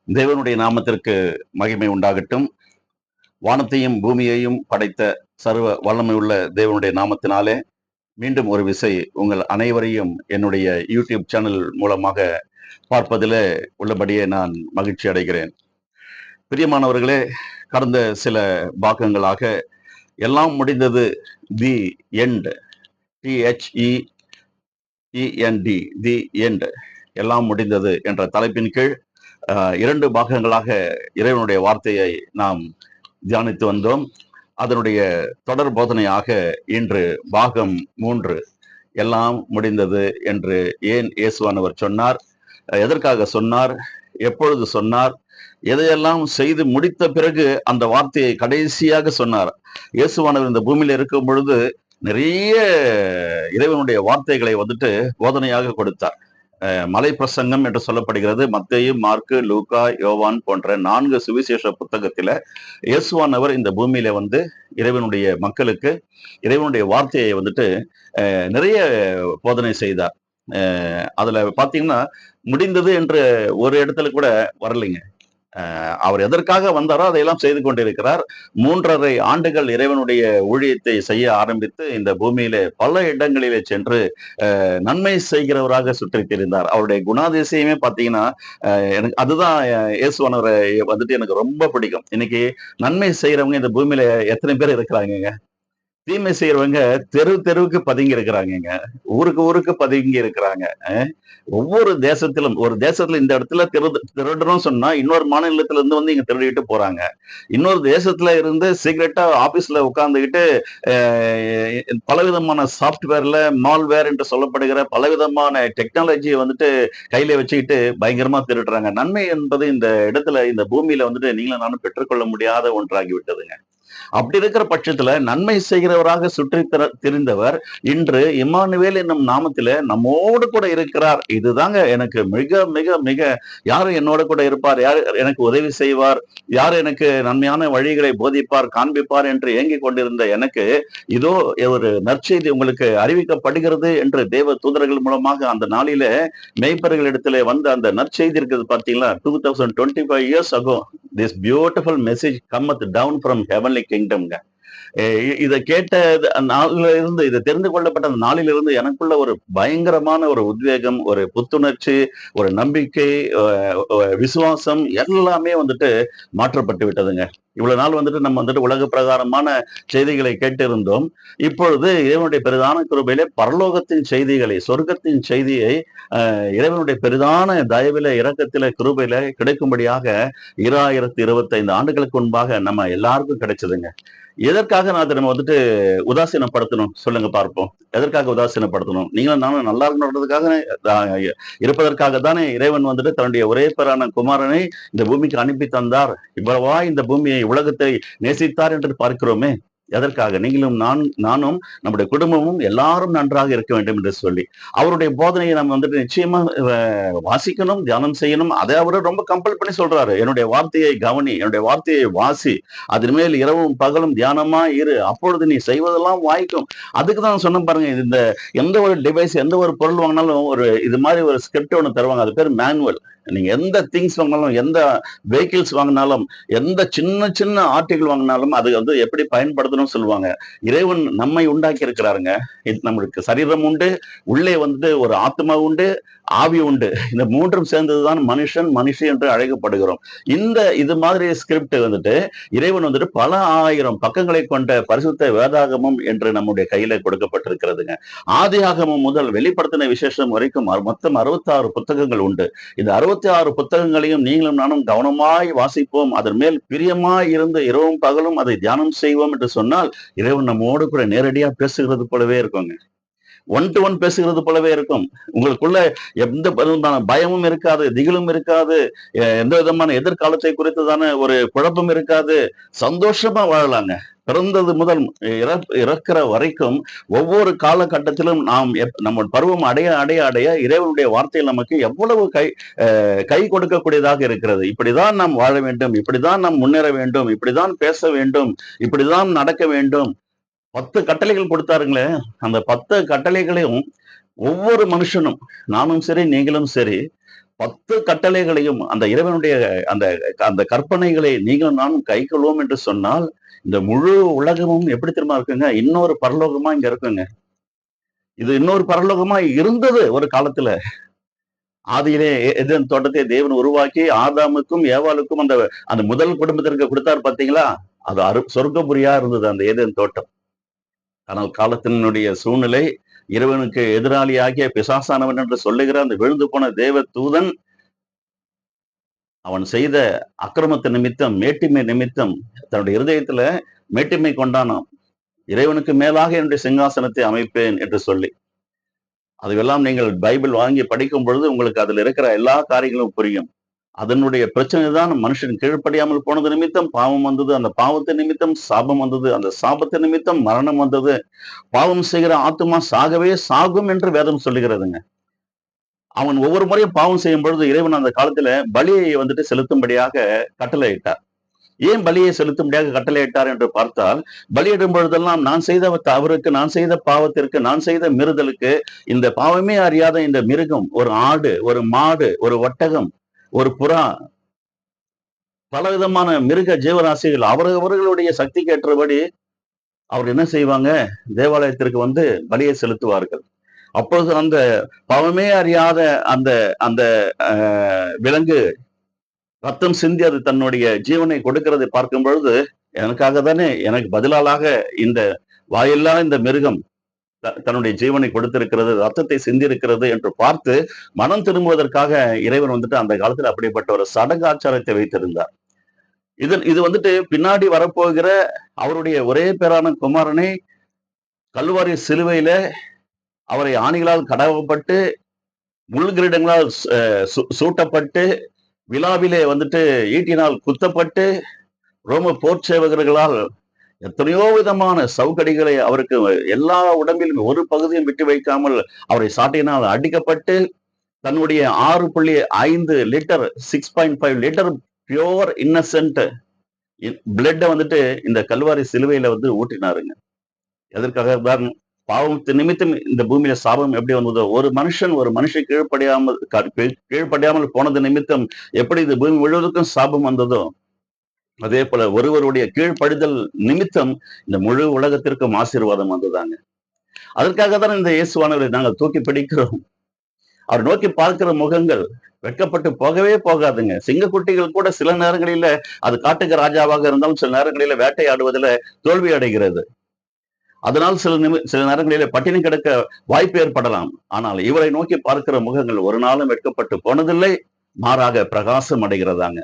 தேவனுடைய நாமத்திற்கு மகிமை உண்டாகட்டும். வானத்தையும் பூமியையும் படைத்த சர்வ வல்லமையுள்ள தேவனுடைய நாமத்தினாலே மீண்டும் ஒரு விசை உங்கள் அனைவரையும் என்னுடைய யூடியூப் சேனல் மூலமாக பார்ப்பதில் உள்ளபடியே நான் மகிழ்ச்சி அடைகிறேன். பிரியமானவர்களே, கடந்த சில பாகங்களாக எல்லாம் முடிந்தது, the end, THEEND, the end, எல்லாம் முடிந்தது என்ற தலைப்பின் கீழ் 2 பாகங்களாக இறைவனுடைய வார்த்தையை நாம் தியானித்து வந்தோம். அதனுடைய தொடர் போதனையாக இன்று பாகம் 3, எல்லாம் முடிந்தது என்று ஏன் இயேசுவானவர் சொன்னார், எதற்காக சொன்னார், எப்பொழுது சொன்னார், எதையெல்லாம் செய்து முடித்த பிறகு அந்த வார்த்தையை கடைசியாக சொன்னார். இயேசுவானவர் இந்த பூமியில இருக்கும் பொழுது நிறைய இறைவனுடைய வார்த்தைகளை போதனையாக கொடுத்தார். மலை பிரசங்கம் என்று சொல்லப்படுகிறது. மத்தேயு, மார்க்கு, லூக்கா, யோவான் போன்ற 4 சுவிசேஷ புத்தகத்தில இயேசுவானவர் இந்த பூமியில இறைவனுடைய மக்களுக்கு இறைவனுடைய வார்த்தையை நிறைய போதனை செய்தார். அதுல பாத்தீங்கன்னா முடிந்தது என்று ஒரு இடத்துல கூட வரலைங்க. அவர் எதற்காக வந்தாரோ அதையெல்லாம் செய்து கொண்டிருக்கிறார். 3½ ஆண்டுகள் இறைவனுடைய ஊழியத்தை செய்ய ஆரம்பித்து இந்த பூமியிலே பல இடங்களிலே சென்று நன்மை செய்கிறவராக சுற்றித் திரிந்தார். அவருடைய குணாதிசயமே பாத்தீங்கன்னா, எனக்கு அதுதான் இயேசுவானவரை எனக்கு ரொம்ப பிடிக்கும். இன்னைக்கு நன்மை செய்யறவங்க இந்த பூமியில எத்தனை பேர் இருக்கிறாங்க? தீமை செய்யறவங்க தெருவுக்கு பதுங்கி இருக்கிறாங்க, ஊருக்கு ஊருக்கு பதுங்கி இருக்கிறாங்க. ஒவ்வொரு தேசத்திலும், ஒரு தேசத்துல இந்த இடத்துல திருடுறோம் சொன்னா இன்னொரு மாநிலத்துல இருந்து இங்க திருடிட்டு போறாங்க. இன்னொரு தேசத்துல இருந்து சீக்கிரட்டா ஆபீஸ்ல உட்கார்ந்துகிட்டு பலவிதமான சாப்ட்வேர்ல மால்வேர் என்று சொல்லப்படுகிற பலவிதமான டெக்னாலஜியை கையில வச்சுக்கிட்டு பயங்கரமா திருடுறாங்க. நன்மை என்பது இந்த இடத்துல, இந்த பூமியில நீங்களும் நானும் பெற்றுக்கொள்ள முடியாத ஒன்றாகி விட்டதுங்க. அப்படி இருக்கிற பட்சத்துல நன்மை செய்கிறவராக சுற்றி திரிந்தவர் இன்று இம்மானுவேல் என்னும் நாமத்தில நம்மோடு கூட இருக்கிறார். இதுதாங்க எனக்கு மிக மிக மிக, யாரு என்னோட கூட இருப்பார், யார் எனக்கு உதவி செய்வார், யார் எனக்கு நன்மையான வழிகளை போதிப்பார், காண்பிப்பார் என்று ஏங்கிக் கொண்டிருந்த எனக்கு இதோ ஒரு நற்செய்தி உங்களுக்கு அறிவிக்கப்படுகிறது என்று தேவ தூதர்கள் மூலமாக அந்த நாளில மேய்ப்பர்களிடத்திலே வந்த அந்த நற்செய்தி இருக்குது பாத்தீங்களா. 2025 years ago this beautiful message cometh down from heavenly kingdom. இதை கேட்ட நாளில இருந்து, இதை தெரிந்து கொள்ளப்பட்ட அந்த நாளிலிருந்து எனக்குள்ள ஒரு பயங்கரமான ஒரு உத்வேகம், ஒரு புத்துணர்ச்சி, ஒரு நம்பிக்கை, விசுவாசம் எல்லாமே மாற்றப்பட்டு விட்டதுங்க. இவ்வளவு நாள் நம்ம உலக பிரகாரமான செய்திகளை கேட்டிருந்தோம். இப்பொழுது இறைவனுடைய பெரிதான கிருபையிலே பரலோகத்தின் செய்திகளை, சொர்க்கத்தின் செய்தியை இறைவனுடைய பெரிதான தயவில, இரக்கத்தில, கிருபையில கிடைக்கும்படியாக 2025 ஆண்டுகளுக்கு முன்பாக நம்ம எல்லாருக்கும் கிடைச்சதுங்க. எதற்காக நான் அதை நம்ம உதாசீனப்படுத்தணும் சொல்லுங்க பார்ப்போம். எதற்காக உதாசீனப்படுத்தணும்? நீங்களும் நானும் நல்லா இருக்கணுன்றதுக்காக இருப்பதற்காக தானே இறைவன் தன்னுடைய ஒரே பேரான குமாரனை இந்த பூமிக்கு அனுப்பி தந்தார். இவ்வளவா இந்த பூமியை, உலகத்தை நேசித்தார் என்று பார்க்கிறோமே. எதற்காக? நீங்களும் நானும் நம்முடைய குடும்பமும் எல்லாரும் நன்றாக இருக்க வேண்டும் என்று சொல்லி அவருடைய போதனையை நம்ம நிச்சயமா வாசிக்கணும், தியானம் செய்யணும். அதை அவரு ரொம்ப கம்பல் பண்ணி சொல்றாரு. என்னுடைய வார்த்தையை கவனி, என்னுடைய வார்த்தையை வாசி, அதன் மேல் இரவும் பகலும் தியானமா இரு, அப்பொழுது நீ செய்வதெல்லாம் வாய்க்கும். அதுக்குதான் சொன்ன பாருங்க. இந்த எந்த ஒரு டிவைஸ், எந்த ஒரு பொருள் வாங்கினாலும் ஒரு இது மாதிரி ஒரு ஸ்கிரிப்ட் ஒன்று தருவாங்க. அது பேர் மேனுவல். நீங்க எந்த திங்ஸ் வாங்கினாலும், எந்த வெஹிக்கிள்ஸ் வாங்கினாலும், எந்த சின்ன சின்ன ஆர்டிகிள் வாங்கினாலும் அது எப்படி பயன்படுத்தணும்னு சொல்லுவாங்க. இறைவன் நம்மை உண்டாக்கி இருக்கிறாருங்க. நம்மளுக்கு சரீரம் உண்டு, உள்ளே ஒரு ஆத்மா உண்டு, ஆவி உண்டு. இந்த 3ம் சேர்ந்ததுதான் மனுஷி என்று அழைக்கப்படுகிறோம். இது மாதிரி ஸ்கிரிப்ட் இறைவன் பல 1000 பக்கங்களை கொண்ட பரிசுத்த வேதாகமம் என்று நம்முடைய கையில கொடுக்கப்பட்டிருக்கிறதுங்க. ஆதியாகமம் முதல் வெளிப்படுத்தின விசேஷம் வரைக்கும் மொத்தம் 66 புத்தகங்கள் உண்டு. இந்த 66 புத்தகங்களையும் நீங்களும் நானும் கவனமாய் வாசிப்போம், அதன் மேல் பிரியமாய் இருந்து இரவும் பகலும் அதை தியானம் செய்வோம் என்று சொன்னால் இறைவன் நம்மோடு கூட நேரடியா பேசுகிறது போலவே இருக்குங்க. 1 to 1 பேசுகிறது போலவே இருக்கும். உங்களுக்குள்ள எந்த பயமும் இருக்காது, திகிலும் இருக்காது, எந்த விதமான எதிர்காலத்தை குறித்ததான ஒரு குழப்பம் இருக்காது. சந்தோஷமா வாழலாங்க. பிறந்தது முதல் இறக்கிற வரைக்கும் ஒவ்வொரு காலகட்டத்திலும் நாம் நம்ம பருவம் அடைய அடைய அடைய இறைவனுடைய வார்த்தையில் நமக்கு எவ்வளவு கை கொடுக்கக்கூடியதாக இருக்கிறது. இப்படிதான் நாம் வாழ வேண்டும், இப்படிதான் நாம் முன்னேற வேண்டும், இப்படிதான் பேச வேண்டும், இப்படிதான் நடக்க வேண்டும். 10 கட்டளைகள் கொடுத்தாருங்களே. அந்த 10 கட்டளைகளையும் ஒவ்வொரு மனுஷனும், நானும் சரி நீங்களும் சரி, 10 கட்டளைகளையும் அந்த இறைவனுடைய அந்த அந்த கற்பனைகளை நீங்களும் நானும் கைக்கொள்வோம் என்று சொன்னால், இந்த முழு உலகமும் எப்படி தெரியுமா இருக்குங்க? இன்னொரு பரலோகமா இங்க இருக்குங்க. இது இன்னொரு பரலோகமா இருந்தது ஒரு காலத்துல. ஆதியிலே ஏதேன் தோட்டத்தை தேவன் உருவாக்கி ஆதாமுக்கும், ஏவாளுக்கும் அந்த அந்த முதல் குடும்பத்திற்கு குடுத்தார் பார்த்தீங்களா? அது சொர்க்கபுரியா இருந்தது அந்த ஏதேன் தோட்டம். ஆனால் காலத்தினுடைய சூழ்நிலை, இறைவனுக்கு எதிராளியாகிய பிசாசானவன் என்று சொல்லுகிற அந்த விழுந்து போன தேவ தூதன், அவன் செய்த அக்கிரமத்து நிமித்தம், மேட்டிமை நிமித்தம் தன்னுடைய இருதயத்துல மேட்டிமை கொண்டானாம். இறைவனுக்கு மேலாக என்னுடைய சிங்காசனத்தை அமைப்பேன் என்று சொல்லி. அதுவெல்லாம் நீங்கள் பைபிள் வாங்கி படிக்கும் பொழுது உங்களுக்கு அதுல இருக்கிற எல்லா காரியங்களும் புரியும். அதனுடைய பிரச்சனை தான் மனுஷன் கீழ்ப்படியாமல் போனது நிமித்தம் பாவம் வந்தது. அந்த பாவத்து நிமித்தம் சாபம் வந்தது. அந்த சாபத்து நிமித்தம் மரணம் வந்தது. பாவம் செய்கிற ஆத்துமா சாகவே சாகும் என்று வேதம் சொல்லுகிறதுங்க. அவன் ஒவ்வொரு முறையும் பாவம் செய்யும் பொழுது இறைவன் அந்த காலத்துல பலியை வந்துட்டு செலுத்தும்படியாக கட்டளையிட்டார். ஏன் பலியை செலுத்தும்படியாக கட்டளையிட்டார் என்று பார்த்தால், பலியிடும் பொழுதெல்லாம் நான் செய்த தவறுக்கு, நான் செய்த பாவத்திற்கு, நான் செய்த மீறுதலுக்கு, இந்த பாவமே அறியாத இந்த மிருகம், ஒரு ஆடு, ஒரு மாடு, ஒரு ஒட்டகம், ஒரு புறா, பலவிதமான மிருக ஜீவராசிகள் அவரவர்களுடைய சக்திக்கு ஏற்றபடி அவர் என்ன செய்வாங்க? தேவாலயத்திற்கு வந்து பலியை செலுத்துவார்கள். அப்பொழுது அந்த பாவமே அறியாத அந்த அந்த அ விலங்கு ரத்தம் சிந்தி அது தன்னுடைய ஜீவனை கொடுக்கிறதை பார்க்கும் பொழுது, எனக்காக தானே எனக்கு பதிலாளாக இந்த வாயில்லா இந்த மிருகம் தன்னுடைய ஜீவனை கொடுத்திருக்கிறது, ரத்தத்தை சிந்தியிருக்கிறது என்று பார்த்து மனம் திரும்புவதற்காக இறைவன் வந்துட்டு அந்த காலத்துல அப்படிப்பட்ட ஒரு சடங்காச்சாரத்தை வைத்திருந்தார். இது வந்துட்டு பின்னாடி வரப்போகிற அவருடைய ஒரே பேரான குமாரனை கல்வாரி சிலுவையில அவரை ஆணிகளால் கடவப்பட்டு, முள்கிரீடங்களால் சூட்டப்பட்டு, விழாவிலே வந்துட்டு ஈட்டினால் குத்தப்பட்டு, ரோம போர்ச்சேவகர்களால் எத்தனையோ விதமான சவுக்கடிகளை அவருக்கு எல்லா உடம்பிலும் ஒரு பகுதியும் விட்டு வைக்காமல் அவரை சாட்டையினால் அடிக்கப்பட்டு, தன்னுடைய 6.5 லிட்டர் 6.5 லிட்டர் பியூர் இன்னசென்ட் பிளட்ட வந்துட்டு இந்த கல்வாரி சிலுவையில வந்து ஊற்றினாருங்க. எதற்காக தான் பாவத்து நிமித்தம் இந்த பூமியில சாபம் எப்படி வந்ததோ, ஒரு மனுஷன் ஒரு மனுஷன் கீழ்ப்படியாமல் போனது நிமித்தம் எப்படி இந்த பூமி முழுவதுக்கும் சாபம் வந்ததோ, அதே போல ஒருவருடைய கீழ்ப்படிதல் நிமித்தம் இந்த முழு உலகத்திற்கும் ஆசீர்வாதம் வந்ததாங்க. அதற்காக தான் இந்த இயேசுவானவரை நாங்கள் தூக்கி பிடிக்கிறோம். அவர் நோக்கி பார்க்கிற முகங்கள் வெட்கப்பட்டு போகவே போகாதுங்க. சிங்கக்குட்டிகள் கூட சில நேரங்களில அது காட்டுக்கு ராஜாவாக இருந்தாலும் சில நேரங்களில வேட்டையாடுவதில தோல்வி அடைகிறது. அதனால் சில நேரங்களிலே பட்டினி கிடக்க வாய்ப்பு ஏற்படலாம். ஆனால் இவரை நோக்கி பார்க்கிற முகங்கள் ஒரு நாளும் வெட்கப்பட்டு போனதில்லை. மாறாக பிரகாசம் அடைகிறதாங்க.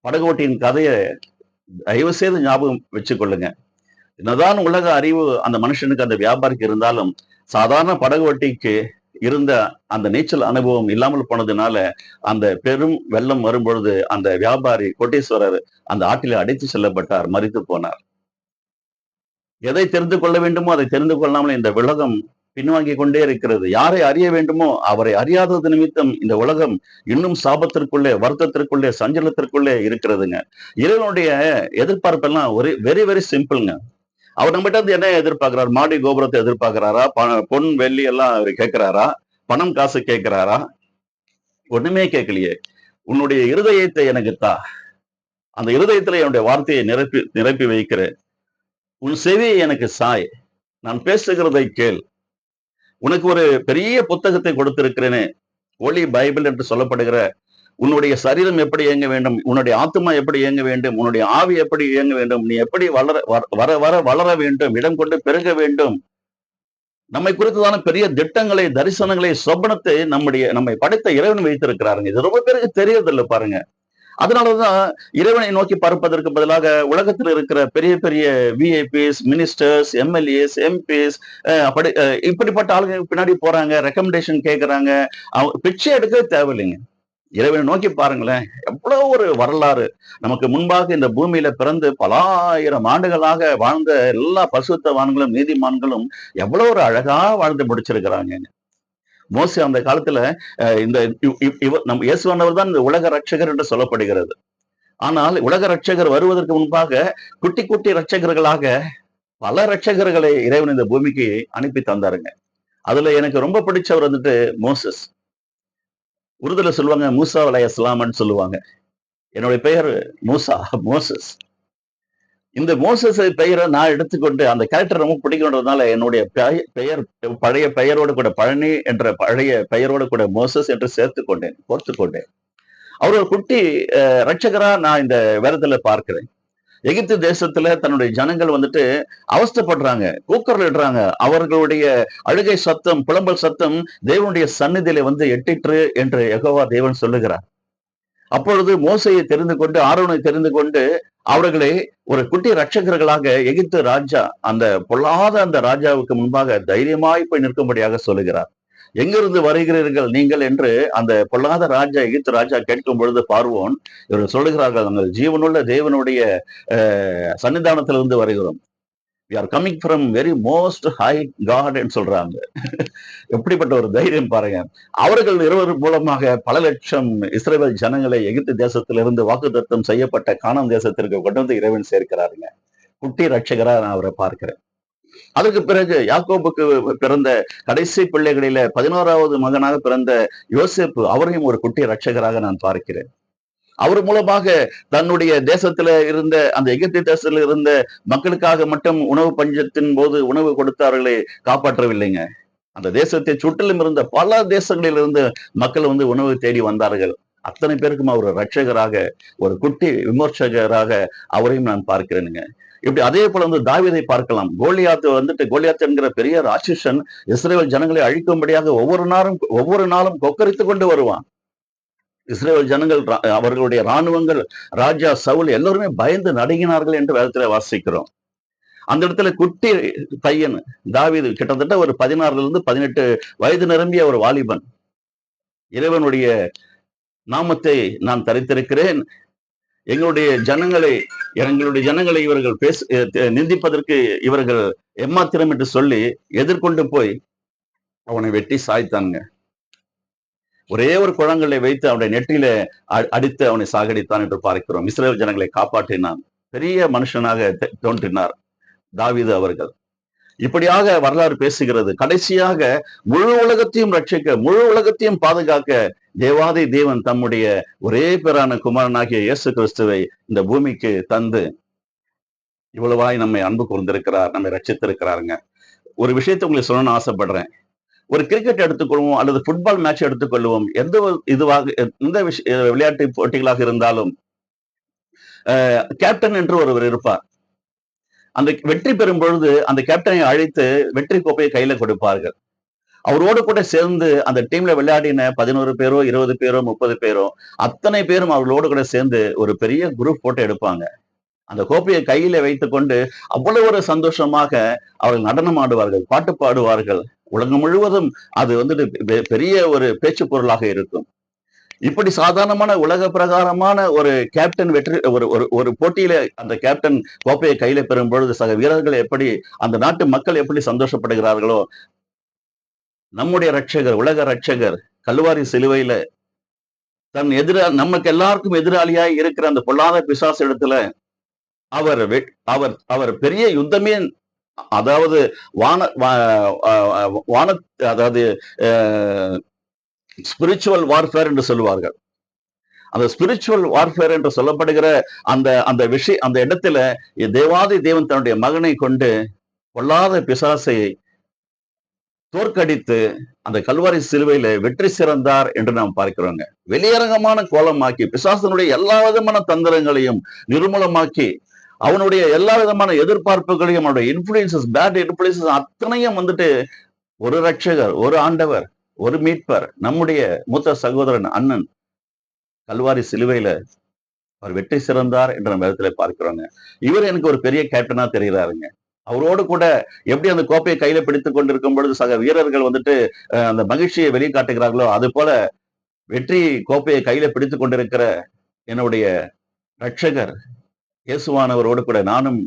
படகோட்டியின் கதைய தயவு செய்து ஞாபகம் வச்சுக் கொள்ளுங்க. என்னதான் உலக அறிவு அந்த மனுஷனுக்கு அந்த வியாபாரிக்கு இருந்தாலும், சாதாரண படகோட்டிக்கு இருந்த அந்த நீச்சல் அனுபவம் இல்லாமல் போனதுனால, அந்த பெரும் வெள்ளம் வரும்பொழுது அந்த வியாபாரி கோட்டீஸ்வரர் அந்த ஆற்றிலே அடித்து செல்லப்பட்டார், மரித்து போனார். எதை தெரிந்து கொள்ள வேண்டுமோ அதை தெரிந்து கொள்ளாமல் இந்த உலகம் பின்வாங்கிக் கொண்டே இருக்கிறது. யாரை அறிய வேண்டுமோ அவரை அறியாதது நிமித்தம் இந்த உலகம் இன்னும் சாபத்திற்குள்ளே, வருத்தத்திற்குள்ளே, சஞ்சலத்திற்குள்ளே இருக்கிறதுங்க. இறைவனுடைய எதிர்பார்ப்பெல்லாம் ஒரு வெரி வெரி சிம்பிள்ங்க. அவர் நம்மகிட்ட இருந்து என்ன எதிர்பார்க்கிறார்? மாடி கோபுரத்தை எதிர்பார்க்கிறாரா? பொன், வெள்ளி எல்லாம் அவரு கேட்கிறாரா? பணம், காசு கேட்கிறாரா? ஒண்ணுமே கேட்கலையே. உன்னுடைய இருதயத்தை எனக்கு தா. அந்த இருதயத்துல என்னுடைய வார்த்தையை நிரப்பி நிரப்பி வைக்கிறேன். உன் செவியை எனக்கு சாய். நான் பேசுகிறதை கேள். உனக்கு ஒரு பெரிய புத்தகத்தை கொடுத்திருக்கிறேனே. ஹோலி பைபிள் என்று சொல்லப்படுகிற உன்னுடைய சரீரம் எப்படி இயங்க வேண்டும்? உன்னுடைய ஆத்துமா எப்படி இயங்க வேண்டும்? உன்னுடைய ஆவி எப்படி இயங்க வேண்டும்? நீ எப்படி வர வர வளர வேண்டும்? இடம் கொண்டு பெருக வேண்டும்? நம்மை குறித்ததான பெரிய திட்டங்களை, தரிசனங்களை, சொப்பனத்தை நம்மை படைத்த இறைவன் வைத்திருக்கிறாருங்க. இது ரொம்ப பேருக்கு தெரியறதில்ல பாருங்க. அதனாலதான் இறைவனை நோக்கி பார்ப்பதற்கு பதிலாக உலகத்தில் இருக்கிற பெரிய பெரிய விஐபிஸ், மினிஸ்டர்ஸ், எம்எல்ஏஸ், எம்பிஸ் இப்படிப்பட்ட ஆளுங்க பின்னாடி போறாங்க, ரெக்கமெண்டேஷன் கேட்கறாங்க. பிச்சை எடுக்கவே தேவையில்லைங்க. இறைவனை நோக்கி பாருங்களேன். எவ்வளவு ஒரு வரலாறு. நமக்கு முன்பாக இந்த பூமியில பிறந்து பல ஆயிரம் ஆண்டுகளாக வாழ்ந்த எல்லா பரிசுத்தவான்களும், நீதிமான்களும் எவ்வளவு ஒரு அழகா வாழ்ந்து முடிச்சிருக்கிறாங்க. மோசே அந்த காலத்துல இந்த நம்ம இயேசுவானவர் தான் இந்த உலக ரட்சகர் என்று சொல்லப்படுகிறது. ஆனால் உலக ரட்சகர் வருவதற்கு முன்பாக குட்டி குட்டி ரட்சகர்களாக பல ரட்சகர்களை இறைவன் இந்த பூமிக்கு அனுப்பி தந்தாருங்க. அதுல எனக்கு ரொம்ப பிடிச்சவர் வந்துட்டு மோசஸ். உருதுல சொல்லுவாங்க மூசா அலைஹிஸ்ஸலாம்னு சொல்லுவாங்க. என்னுடைய பெயர் மூசா, மோசஸ். இந்த மோசஸ் பெயரை நான் எடுத்துக்கொண்டு அந்த கேரக்டர் ரொம்ப பிடிக்கும்ன்றதுனால என்னுடைய பெயர் பழைய பெயரோடு கூட பழனி என்ற பழைய பெயரோடு கூட மோசஸ் என்று சேர்த்துக் கொண்டேன், கோர்த்துக் கொண்டேன். அவர் ஒரு குட்டி ரட்சகரா நான் இந்த வேதத்துல பார்க்கிறேன். எகிப்து தேசத்துல தன்னுடைய ஜனங்கள் வந்துட்டு அவஸ்தைப்படுறாங்க, கூக்குரலிடுறாங்க. அவர்களுடைய அழுகை சத்தம், புலம்பல் சத்தம் தேவனுடைய சந்நிதியில வந்து எட்டிற்று என்று யெகோவா தேவன் சொல்லுகிறார். அப்பொழுது மோசேயை தெரிந்து கொண்டு, ஆரோனை தெரிந்து கொண்டு, அவர்களை ஒரு குட்டி ரட்சகர்களாக எகிப்து ராஜா, அந்த பொல்லாத அந்த ராஜாவுக்கு முன்பாக தைரியமாய் போய் நிற்கும்படியாக சொல்லுகிறார். எங்கிருந்து வருகிறீர்கள் நீங்கள் என்று அந்த பொல்லாத ராஜா, எகிப்து ராஜா கேட்கும் பொழுது பார்வோன், இவர்கள் சொல்லுகிறார்கள், நாங்கள் ஜீவனுள்ள தேவனுடைய சன்னிதானத்திலிருந்து வருகிறோம். We are coming from very most high God என்று சொல்றாங்க. எப்படிப்பட்ட ஒரு தைரியம் பாருங்க. அவர்கள் இருவர் மூலமாக பல லட்சம் இஸ்ரவேல் ஜனங்களை எகிப்து தேசத்திலிருந்து வாக்குத்தத்தம் செய்யப்பட்ட கானான் தேசத்திற்கு கொண்டு வந்து இறைவன் சேர்க்கிறாருங்க. குட்டி ரட்சகரா நான் அவரை பார்க்கிறேன். அதற்கு பிறகு யாக்கோபுக்கு பிறந்த கடைசி பிள்ளைகளில 11வது மகனாக பிறந்த யோசேப்பு, அவரையும் ஒரு குட்டி ரட்சகராக நான் பார்க்கிறேன். அவர் மூலமாக தன்னுடைய தேசத்துல இருந்த அந்த எகிப்து தேசத்துல இருந்த மக்களுக்காக மட்டும் உணவு பஞ்சத்தின் போது உணவு கொடுத்தார்களே, காப்பாற்றவில்லைங்க. அந்த தேசத்தை சுற்றிலும் இருந்த பல தேசங்களில் இருந்து மக்கள் வந்து உணவு தேடி வந்தார்கள். அத்தனை பேருக்கும் அவர் ரட்சகராக, ஒரு குட்டி விமர்சகராக அவரையும் நான் பார்க்கிறேனுங்க. இப்படி அதே போல வந்து தாவீதை பார்க்கலாம். கோலியாத்து வந்துட்டு கோலியாத் என்கிற பெரிய ராட்சசன் இஸ்ரவேல் ஜனங்களை அழிக்கும்படியாக ஒவ்வொரு நாளும் கொக்கரித்துக் கொண்டு வருவான். இஸ்ரவேல் ஜனங்கள் அவர்களுடைய ராணுவங்கள், ராஜா சவுல் எல்லோருமே பயந்து நடுங்கினார்கள் என்று வேதத்துல வாசிக்கிறோம். அந்த இடத்துல குட்டி பையன் தாவீது கிட்டத்தட்ட ஒரு 16ல இருந்து 18 வயது நிரம்பிய ஒரு வாலிபன். இறைவனுடைய நாமத்தை நான் தரித்திருக்கிறேன். எங்களுடைய ஜனங்களை இவர்கள் நிந்திப்பதற்கு இவர்கள் எம்மாத்திரம் என்று சொல்லி எதிர்கொண்டு போய் அவனை வெட்டி சாய்த்தானுங்க. ஒரே ஒரு குழந்தைகளை வைத்து அவனுடைய நெற்றியில அடித்து அவனை சாகடித்தான் என்று பார்க்கிறோம். இஸ்ரவேல் ஜனங்களை காப்பாற்றினான். பெரிய மனுஷனாக தோன்றினார் தாவீது அவர்கள். இப்படியாக வரலாறு பேசுகிறது. கடைசியாக முழு உலகத்தையும் ரட்சிக்க, முழு உலகத்தையும் பாதுகாக்க தேவாதி தேவன் தம்முடைய ஒரே பேரான குமாரனாகிய இயேசு கிறிஸ்துவை இந்த பூமிக்கு தந்து இவ்வளவாய் நம்மை அன்பு கூர்ந்திருக்கிறார், நம்மை ரட்சித்திருக்கிறாருங்க. ஒரு விஷயத்தை உங்களுக்கு சொல்லணும்னு ஆசைப்படுறேன். ஒரு கிரிக்கெட் எடுத்துக்கொள்வோம் அல்லது ஃபுட்பால் மேட்ச் எடுத்துக்கொள்வோம். எந்த விளையாட்டு போட்டிகளாக இருந்தாலும் கேப்டன் என்று ஒருவர் இருப்பார். அந்த வெற்றி பெறும் பொழுது அந்த கேப்டனை அழைத்து வெற்றி கோப்பையை கையில கொடுப்பார்கள். அவரோடு கூட சேர்ந்து அந்த டீம்ல விளையாடின 11 பேரோ, 20 பேரோ, 30 பேரோ, அத்தனை பேரும் அவர்களோடு கூட சேர்ந்து ஒரு பெரிய குரூப் போட்டோ எடுப்பாங்க. அந்த கோப்பையை கையில வைத்துக் கொண்டு அவ்வளவு ஒரு சந்தோஷமாக அவர்கள் நடனம் ஆடுவார்கள், பாட்டு பாடுவார்கள். உலகம் முழுவதும் அது வந்துட்டு பெரிய ஒரு பேச்சு பொருளாக இருக்கும். இப்படி சாதாரணமான உலக பிரகாரமான ஒரு கேப்டன் வெற்றி ஒரு போட்டியில அந்த கேப்டன் கோப்பையை கையில பெறும் பொழுது சக வீரர்கள் எப்படி, அந்த நாட்டு மக்கள் எப்படி சந்தோஷப்படுகிறார்களோ, நம்முடைய ரட்சகர், உலக ரட்சகர் கல்வாரி சிலுவையில நமக்கு எல்லாருக்கும் எதிராளியாய் இருக்கிற அந்த பொல்லாத பிசாசு இடத்துல அவர் அவர் அவர் பெரிய யுத்தமே, அதாவது வான வான அதாவது ஸ்பிரிச்சுவல் வார்ஃபேர் என்று சொல்லுவார்கள். அந்த ஸ்பிரிச்சுவல் வார்ஃபேர் என்று சொல்லப்படுகிற அந்த இடத்துல தேவாதி தேவன் தன்னுடைய மகனை கொண்டு பொல்லாத பிசாசை தோற்கடித்து அந்த கல்வாரி சிலுவையில வெற்றி சிறந்தார் என்று நாம் பார்க்கிறோங்க. வெளியரங்கமான கோலமாக்கி பிசாசனுடைய எல்லா விதமான தந்திரங்களையும் நிர்மூலமாக்கி அவனுடைய எல்லா விதமான எதிர்பார்ப்புகளையும் அவனுடைய இன்ஃபுளுசஸ், பேட் இன்ஃபுளுசஸ் அத்தனையும் வந்துட்டு ஒரு ரட்சகர், ஒரு ஆண்டவர், ஒரு மீட்பர், நம்முடைய மூத்த சகோதரன் அண்ணன் கல்வாரி சிலுவையில அவர் வெற்றி சிறந்தார் என்ற நம்ம இடத்துல பார்க்கிறோங்க. இவர் எனக்கு ஒரு பெரிய கேப்டனா தெரிகிறாருங்க. அவரோடு கூட எப்படி அந்த கோப்பையை கையில பிடித்துக் கொண்டிருக்கும் பொழுது சக வீரர்கள் வந்துட்டு அந்த மகிழ்ச்சியை வெளிக்காட்டுகிறார்களோ, அது போல வெற்றி கோப்பையை கையில பிடித்துக் கொண்டிருக்கிற என்னுடைய ரட்சகர் இயேசுவானவரோடு கூட நானும்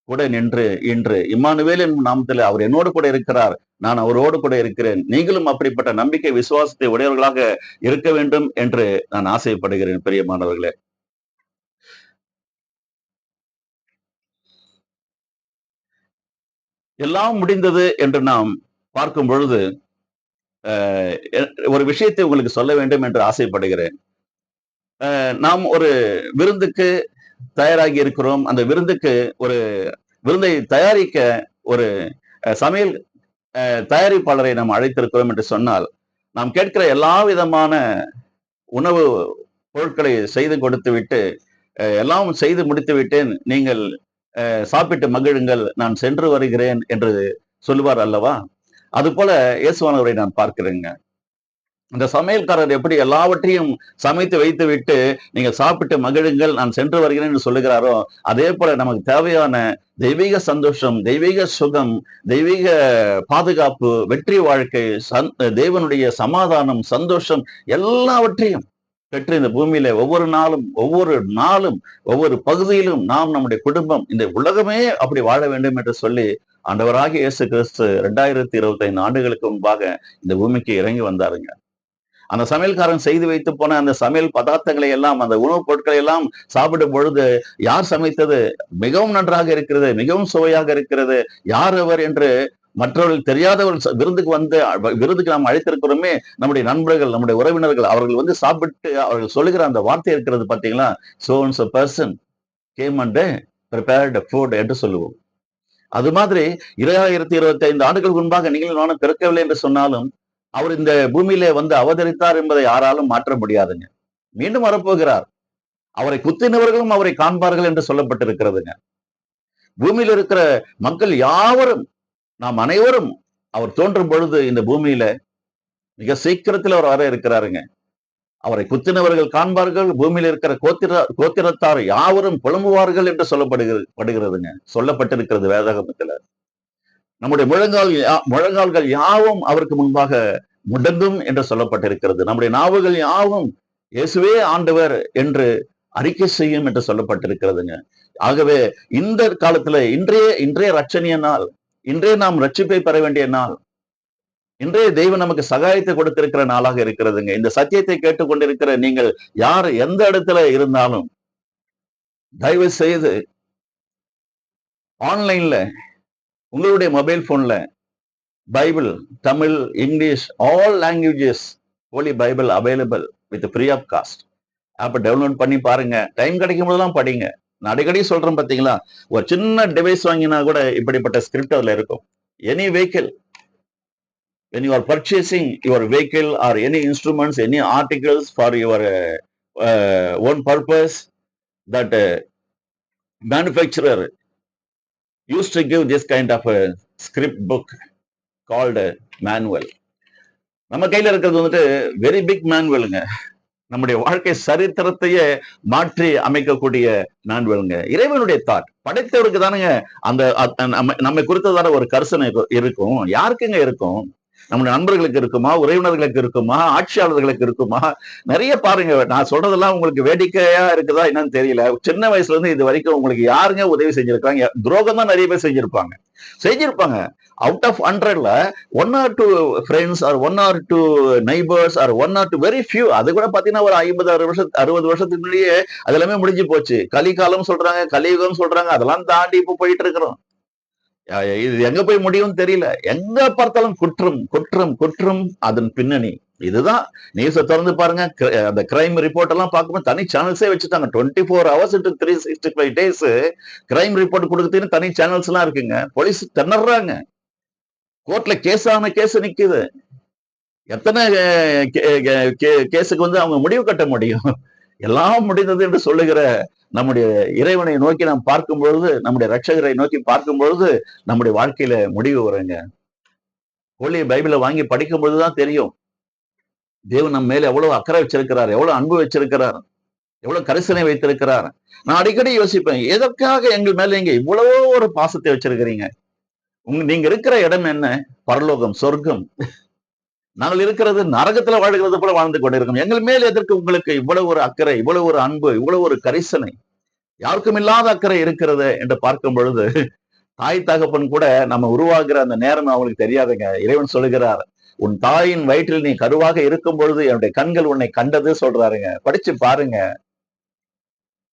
கூட நின்று இன்று இம்மானுவேல் என்னும் நாமத்தில் அவர் என்னோடு கூட இருக்கிறார், நான் அவரோடு கூட இருக்கிறேன். நீங்களும் அப்படிப்பட்ட நம்பிக்கை விசுவாசத்தை உடையவர்களாக இருக்க வேண்டும் என்று நான் ஆசைப்படுகிறேன். பிரியமானவர்களே, எல்லாம் முடிந்தது என்று நாம் பார்க்கும் பொழுது ஒரு விஷயத்தை உங்களுக்கு சொல்ல வேண்டும் என்று ஆசைப்படுகிறேன். நாம் ஒரு விருந்துக்கு தயாராகி இருக்கிறோம். அந்த விருந்துக்கு ஒரு விருந்தை தயாரிக்க ஒரு சமையல் தயாரிப்பாளரை நாம் அழைத்திருக்கிறோம் என்று சொன்னால், நாம் கேட்கிற எல்லா விதமான உணவு பொருட்களை செய்து கொடுத்துவிட்டு, எல்லாம் செய்து முடித்து விட்டேன். நீங்கள் சாப்பிட்டு மகிழுங்கள். நான் சென்று வருகிறேன் என்று சொல்லுவார் அல்லவா? அதுபோல இயேசுவானவரை நான் பார்க்கிறேங்க. அந்த சமையல்காரர் எப்படி எல்லாவற்றையும் சமைத்து வைத்துவிட்டு, நீங்க சாப்பிட்டு மகிழுங்கள், நான் சென்று வருகிறேன் என்று சொல்லுகிறாரோ, அதே போல நமக்கு தேவையான தெய்வீக சந்தோஷம், தெய்வீக சுகம், தெய்வீக பாதுகாப்பு, வெற்றி வாழ்க்கை, தேவனுடைய சமாதானம், சந்தோஷம் எல்லாவற்றையும் பெற்று இந்த பூமியில ஒவ்வொரு நாளும், ஒவ்வொரு பகுதியிலும் நாம் நம்முடைய குடும்பம், இந்த உலகமே அப்படி வாழ வேண்டும் என்று சொல்லி ஆண்டவராகிய இயேசு கிறிஸ்து 2025 ஆண்டுகளுக்கு முன்பாக இந்த பூமிக்கு இறங்கி வந்தாருங்க. அந்த சமையல்காரன் செய்து வைத்து போன அந்த சமையல் பதார்த்தங்களை எல்லாம், அந்த உணவுப் பொருட்களை எல்லாம் சாப்பிடும் பொழுது, யார் சமைத்தது? மிகவும் நன்றாக இருக்கிறது, மிகவும் சுவையாக இருக்கிறது, யார் அவர் என்று மற்றவர்கள் தெரியாதவர்கள் விருந்துக்கு வந்து விருந்துக்கு நாம் அழைத்திருக்கிறோமே, நம்முடைய நண்பர்கள், நம்முடைய உறவினர்கள், அவர்கள் வந்து சாப்பிட்டு அவர்கள் சொல்லுகிற அந்த வார்த்தை இருக்கிறது பார்த்தீங்களா? So and so person game and prepared food என்று சொல்லுவோம். அது மாதிரி 2025 ஆண்டுகள் முன்பாக நீங்களும் நானும் பிறக்கவில்லை என்று சொன்னாலும், அவர் இந்த பூமியிலே வந்து அவதரித்தார் என்பதை யாராலும் மாற்ற முடியாதுங்க. மீண்டும் வரப்போகிறார். அவரை குத்தினவர்களும் அவரை காண்பார்கள் என்று சொல்லப்பட்டிருக்கிறதுங்க. பூமியில் இருக்கிற மக்கள் யாவரும், நாம் அனைவரும் அவர் தோன்றும் பொழுது இந்த பூமியில மிக சீக்கிரத்தில் அவர் வர இருக்கிறாருங்க. அவரை குத்தினவர்கள் காண்பார்கள், பூமியில் இருக்கிற கோத்திரத்தார் யாவரும் புலம்புவார்கள் என்று சொல்லப்படுகிறதுங்க. சொல்லப்பட்டிருக்கிறது வேதாகமத்துல. நம்முடைய முழங்கால்கள் யாவும் அவருக்கு முன்பாக முடங்கும் என்று சொல்லப்பட்டிருக்கிறது. நம்முடைய நாவுகள் யாவும் இயேசுவே ஆண்டவர் என்று அறிக்கை செய்யும் என்று சொல்லப்பட்டிருக்கிறதுங்க. ஆகவே இந்த காலத்துல இன்றைய ரட்சணிய நாள், இன்றைய நாம் ரட்சிப்பை பெற வேண்டிய நாள், இன்றைய தெய்வம் நமக்கு சகாயத்தை கொடுத்திருக்கிற நாளாக இருக்கிறதுங்க. இந்த சத்தியத்தை கேட்டுக்கொண்டிருக்கிற நீங்கள் யார் எந்த இடத்துல இருந்தாலும் தயவு செய்து ஆன்லைன்ல உங்களுடைய மொபைல் போன்ல Bible, Tamil, English, all languages holy Bible available with free of cost. ஆப்பை டவுன்லோட் பண்ணி பாருங்க. டைம் கிடைக்கும் போதெல்லாம் படிங்க. நான் அடிக்கடி சொல்றேன் பாத்தீங்களா, ஒரு சின்ன டிவைஸ் வாங்கினா கூட இப்படிப்பட்ட ஸ்கிரிப்ட் அதுல இருக்கும். Any vehicle, when you are purchasing your vehicle or any instruments, any articles for your own purpose, that manufacturer used to give this kind of a script book called manual. நம்ம கையில இருக்கிறது வந்துட்டு very big மேனுவலுங்க. நம்முடைய வாழ்க்கை சரித்திரத்தையே மாற்றி அமைக்கக்கூடிய மேனுவலுங்க. இறைவனுடைய thought படைத்தவருக்கு தானுங்க அந்த நம்மை குறித்ததான ஒரு கரிசனை இருக்கும். யாருக்குங்க இருக்கும்? நம்முடைய நண்பர்களுக்கு இருக்குமா, உறவினர்களுக்கு இருக்குமா, ஆட்சியாளர்களுக்கு இருக்குமா? நிறைய பாருங்க. நான் சொல்றதெல்லாம் உங்களுக்கு வேடிக்கையா இருக்குதா என்னன்னு தெரியல. சின்ன வயசுல இருந்து இது வரைக்கும் உங்களுக்கு யாருங்க உதவி செஞ்சிருக்காங்க? துரோகம் தான் நிறைய பேர் செஞ்சிருப்பாங்க. அவுட் ஆஃப் 100ல 1 or 2 friends or 1 or 2 neighbours or 1 or 2 very few. அது கூட பாத்தீங்கன்னா ஒரு 60 வருஷத்துக்கு முன்னாடியே அது எல்லாமே முடிஞ்சு போச்சு. கலிகாலம் சொல்றாங்க, கலியுகம் சொல்றாங்க. அதெல்லாம் தாண்டி இப்ப போயிட்டு இருக்கிறோம். இது எங்க போய் முடியும் தெரியல. எங்க பார்த்தாலும் குற்றம் அதன் பின்னணி இதுதான். நியூஸை திறந்து பாருங்க, அந்த கிரைம் ரிப்போர்ட் எல்லாம் பார்க்கும்போது தனி சேனல்ஸே வச்சுட்டாங்க. 24 hours into 365 days crime report கொடுக்குறதுன்னு தனி சேனல்ஸ் எல்லாம் இருக்குங்க. போலீஸ் திணறாங்க. கோர்ட்ல கேஸ் நிக்குது. எத்தனை கேஸுக்கு வந்து அவங்க முடிவு கட்ட முடியும்? எல்லாம் முடிந்தது என்று சொல்லுகிற நம்முடைய இறைவனை நோக்கி நாம் பார்க்கும் பொழுது, நம்முடைய ரட்சகரை நோக்கி பார்க்கும் பொழுது நம்முடைய வாழ்க்கையில முடிவு வருங்க. ஹோலி பைபிளை வாங்கி படிக்கும் பொழுதுதான் தெரியும் தேவன் நம்ம மேல எவ்வளவு அக்கறை வச்சிருக்கிறார், எவ்வளவு அன்பு வச்சிருக்கிறார், எவ்வளவு கரிசனை வைத்திருக்கிறார். நான் அடிக்கடி யோசிப்பேன், எதற்காக எங்கள் மேல நீங்க இவ்வளவோ ஒரு பாசத்தை வச்சிருக்கிறீங்க? நீங்க இருக்கிற இடம் என்ன? பரலோகம், சொர்க்கம். நாங்கள் இருக்கிறது நரகத்துல வாழ்கிறது போல வாழ்ந்து கொண்டிருக்கோம். எங்கள் மேல் எதற்கு உங்களுக்கு இவ்வளவு ஒரு அக்கறை, இவ்வளவு ஒரு அன்பு, இவ்வளவு ஒரு கரிசனை? யாருக்கும் இல்லாத அக்கறை இருக்கிறது என்று பார்க்கும் பொழுது, தாய் தகப்பன் கூட நம்ம உருவாக்குற அந்த நேரம் அவங்களுக்கு தெரியாதுங்க. இறைவன் சொல்லுகிறார், உன் தாயின் வயிற்றில் நீ கருவாக இருக்கும் பொழுது என்னுடைய கண்கள் உன்னை கண்டது சொல்றாருங்க. படிச்சு பாருங்க.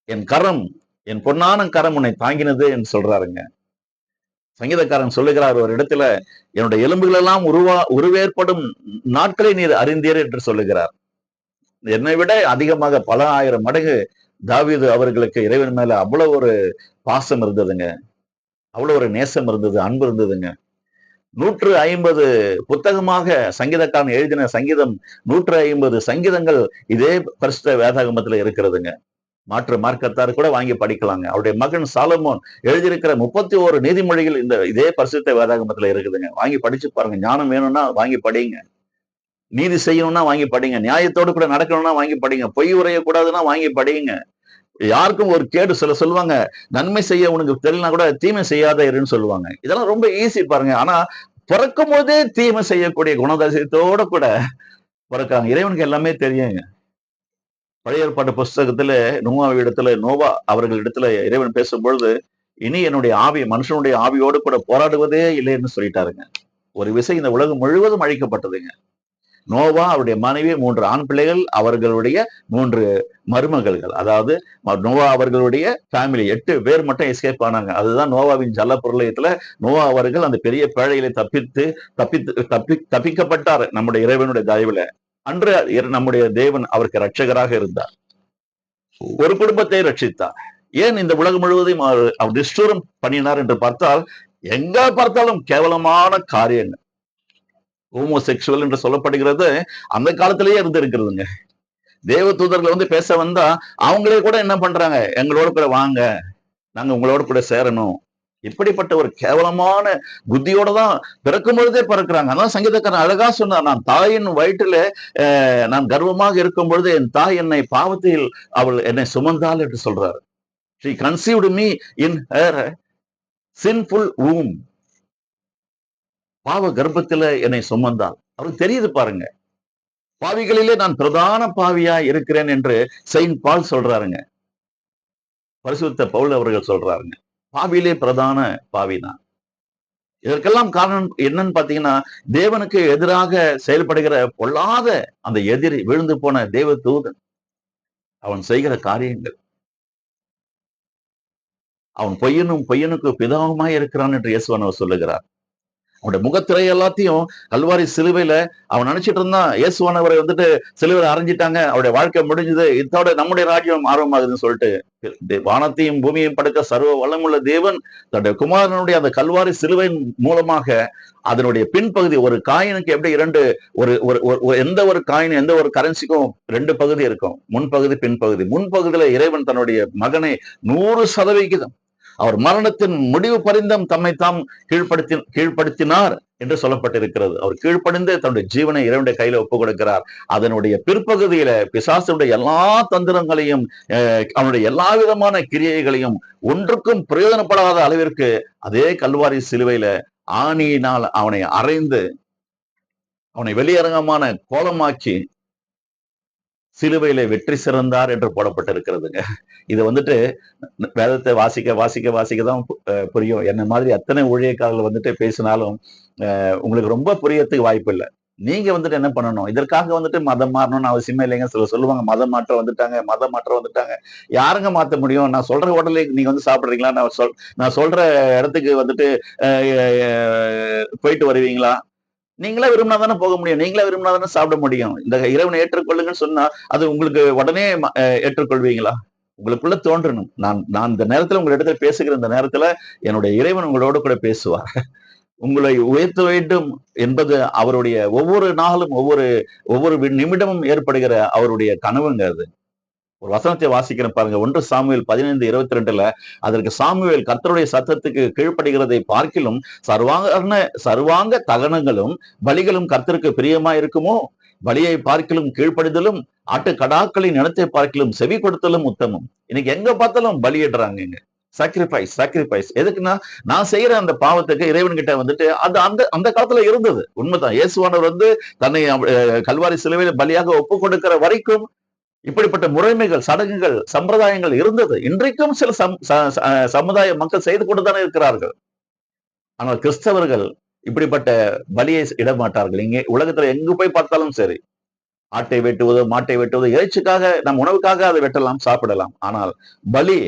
என் பொன்னான கரம் உன்னை தாங்கினது என்று சொல்றாருங்க. சங்கீதக்காரன் சொல்லுகிறார் ஒரு இடத்துல, என்னுடைய எலும்புகள் எல்லாம் உருவேற்படும் நாட்களை நீர் அறிந்தீர் என்று சொல்லுகிறார். என்னை விட அதிகமாக பல ஆயிரம் மடங்கு தாவீது அவர்களுக்கு இறைவன் மேல அவ்வளவு ஒரு பாசம் இருந்ததுங்க. அவ்வளவு ஒரு நேசம் இருந்தது, அன்பு இருந்ததுங்க. 150 புத்தகமாக சங்கீதக்காரன் எழுதின சங்கீதம், 150 சங்கீதங்கள் இதே பரிசுத்த வேதாகமத்துல இருக்கிறதுங்க. மாற்று மார்க்கத்தார் கூட வாங்கி படிக்கலாங்க. அவருடைய மகன் சாலமோன் எழுதியிருக்கிற 31 நீதிமொழிகள் இதே பரிசுத்த வேதாகமத்துல இருக்குதுங்க. வாங்கி படிச்சு பாருங்க. ஞானம் வேணும்னா வாங்கி படிங்க. நீதி செய்யணும்னா வாங்கி படிங்க. நியாயத்தோடு கூட நடக்கணும்னா வாங்கி படிங்க. பொய் உரையக்கூடாதுன்னா வாங்கி படிங்க. யாருக்கும் ஒரு கேடு சொல்லுவாங்க, நன்மை செய்ய உனக்கு தெரியலனா கூட தீமை செய்யாத இருன்னு சொல்லுவாங்க. இதெல்லாம் ரொம்ப ஈஸி பாருங்க. ஆனா பிறக்கும் போதே தீமை செய்யக்கூடிய குணாதிசயத்தோட கூட பிறக்காங்க. இறைவனுக்கு எல்லாமே தெரியுங்க. பழைய ஏற்பாட்டு புஸ்தகத்துல நோவா அவர்களிடத்துல இறைவன் பேசும்பொழுது, இனி என்னுடைய ஆவி மனுஷனுடைய ஆவியோடு கூட போராடுவதே இல்லைன்னு சொல்லிட்டாருங்க. ஒரு விசை இந்த உலகம் முழுவதும் அழிக்கப்பட்டதுங்க. நோவா, அவருடைய மனைவி, 3 ஆண் பிள்ளைகள், அவர்களுடைய 3 மருமகள்கள். அதாவது நோவா அவர்களுடைய ஃபேமிலி 8 பேர் மட்டும் எஸ்கேப் ஆனாங்க. அதுதான் நோவாவின் ஜல பிரளயத்துல நோவா அவர்கள் அந்த பெரிய பேழையில தப்பிக்கப்பட்டார் நம்முடைய இறைவனுடைய தயவுல. அன்று நம்முடைய தேவன் அவருக்கு ரட்சகராக இருந்தார். ஒரு குடும்பத்தை ரட்சித்தார். ஏன் இந்த உலகம் முழுவதையும் அவர் நிஷ்டூரம் பண்ணினார் என்று பார்த்தால், எங்க பார்த்தாலும் கேவலமான காரியங்கள். ஹோமோசெக்சுவல் என்று சொல்லப்படுகிறது அந்த காலத்திலேயே இருந்திருக்கிறதுங்க. தேவ தூதர்கள் வந்து பேச வந்தா அவங்களே கூட என்ன பண்றாங்க, எங்களோட கூட வாங்க, நாங்க உங்களோட கூட சேரணும். இப்படிப்பட்ட ஒரு கேவலமான புத்தியோட தான் பிறக்கும் பொழுதே பிறக்கிறாங்க. அதான் சங்கீதக்காரன் அழகா சொன்னார், நான் தாயின் வயிற்றில நான் கர்வமாக இருக்கும் பொழுது என் தாய் என்னை பாவத்தில் அவள் என்னை சுமந்தாள் என்று சொல்றாரு. She conceived me in her sinful womb. பாவ கர்ப்பத்துல என்னை சுமந்தாள். அவருக்கு தெரியுது பாருங்க. பாவிகளிலே நான் பிரதான பாவியா இருக்கிறேன் என்று செயின்ட் பால் சொல்றாருங்க. பரிசுத்த பவுல் அவர்கள் சொல்றாருங்க. பாவியிலே பிரதான பாவிதான். இதற்கெல்லாம் காரணம் என்னன்னு பாத்தீங்கன்னா, தேவனுக்கு எதிராக செயல்படுகிற பொல்லாத அந்த எதிரி, விழுந்து போன தேவ தூதன், அவன் செய்கிற காரியங்கள், அவன் பொய்யனுக்கு பிதாவுமாய் இருக்கிறான் என்று இயேசுவானவர் சொல்லுகிறார். அவனுடைய முகத்திரை எல்லாத்தையும் கல்வாரி சிலுவையில அவன் நினைச்சிட்டு இருந்தான், இயேசுவானவரை வந்துட்டு சிலுவையில அரைஞ்சிட்டாங்க, அவருடைய வாழ்க்கை முடிஞ்சது, இதோட நம்முடைய ராஜ்யம் ஆரம்பமாகுதுன்னு சொல்லிட்டு, வானத்தையும் பூமியையும் படைத்த சர்வ வல்லமுள்ள தேவன் தன்னுடைய குமாரனுடைய அந்த கல்வாரி சிலுவையின் மூலமாக அதனுடைய பின்பகுதி, ஒரு காயினுக்கு எப்படி எந்த ஒரு காயின், எந்த ஒரு கரன்சிக்கும் 2 பகுதி இருக்கும், முன்பகுதி பின்பகுதி. முன்பகுதியில இறைவன் தன்னுடைய மகனை 100% அவர் மரணத்தின் முடிவு பரிந்தம் தம்மை தாம் கீழ்ப்படுத்தினார் என்று சொல்லப்பட்டிருக்கிறது. அவர் கீழ்ப்படிந்து தன்னுடைய ஜீவனை இறைவனுடைய கையில ஒப்புக் கொடுக்கிறார். அதனுடைய பிற்பகுதியில பிசாசுடைய எல்லா தந்திரங்களையும், அவனுடைய எல்லா விதமான கிரியைகளையும் ஒன்றுக்கும் பிரயோஜனப்படாத அளவிற்கு அதே கல்வாரி சிலுவையில ஆணியினால் அவனை அறைந்து அவனை வெளியரங்கமான கோலமாக்கி சிலுவையில வெற்றி சிறந்தார் என்று போடப்பட்டிருக்கிறதுங்க. இது வந்துட்டு வேதத்தை வாசிக்க தான் புரியும். என்ன மாதிரி அத்தனை ஊழியக்காரர்கள் வந்துட்டு பேசினாலும் உங்களுக்கு ரொம்ப புரியறதுக்கு வாய்ப்பு இல்லை. நீங்க வந்துட்டு என்ன பண்ணணும், இதற்காக வந்துட்டு மதம் மாறணும்னு அவசியமே இல்லைங்க. சொல்லுவாங்க மதம் மாற்றம் வந்துட்டாங்க. யாருங்க மாத்த முடியும்? நான் சொல்ற ஹோட்டலே நீங்க வந்து சாப்பிடுறீங்களா? நான் சொல்ற இடத்துக்கு வந்துட்டு போயிட்டு வருவீங்களா? நீங்களே விரும்பினா தானே போக முடியும். நீங்களே விரும்பினா தானே சாப்பிட முடியும். இந்த இறைவனை ஏற்றுக்கொள்ளுங்கன்னு சொன்னா அது உங்களுக்கு உடனே ஏற்றுக்கொள்வீங்களா? உங்களுக்குள்ள தோன்றணும். நான் இந்த நேரத்துல உங்களிடத்துல பேசுகிற இந்த நேரத்துல என்னுடைய இறைவன் உங்களோடு கூட பேசுவார். உங்களை உயர்த்த வேண்டும் என்பது அவருடைய ஒவ்வொரு நாளும் ஒவ்வொரு நிமிடமும் ஏற்படுகிற அவருடைய கனவுங்க அது. ஒரு வசனத்தை வாசிக்கிறேன் பாருங்க. 1 சாமுவேல் 15:22 அதற்கு சாமுவேல், கர்த்தருடைய சத்தத்துக்கு கீழ்ப்படுகிறதை பார்க்கிலும் சர்வாங்க தகனங்களும் பலிகளும் கர்த்தருக்கு பிரியமா இருக்குமோ? பலியை பார்க்கிலும் கீழ்ப்படிதலும் ஆட்டுக்கடாக்களின் இனத்தை பார்க்கிலும் செவி கொடுத்தலும் உத்தமம். இன்னைக்கு எங்க பார்த்தாலும் பலியிடுறாங்க. சாக்ரிஃபைஸ் எதுக்குன்னா, நான் செய்யற அந்த பாவத்துக்கு இறைவன் கிட்ட வந்துட்டு அது அந்த காலத்துல இருந்தது. உண்மைதான். இயேசுவானவர் வந்து தன்னை கல்வாரி சிலுவையில பலியாக ஒப்பு கொடுக்கிற வரைக்கும் இப்படிப்பட்ட முறைமைகள், சடங்குகள், சம்பிரதாயங்கள் இருந்தது. இன்றைக்கும் சில சமுதாய மக்கள் செய்து கொண்டுதானே இருக்கிறார்கள். ஆனால் கிறிஸ்தவர்கள் இப்படிப்பட்ட பலியை இட மாட்டார்கள். இங்கே உலகத்துல எங்கு போய் பார்த்தாலும் சரி, ஆட்டை வெட்டுவதோ மாட்டை வெட்டுவதோ இறைச்சிக்காக, நம் உணவுக்காக அதை வெட்டலாம், சாப்பிடலாம். ஆனால் பலி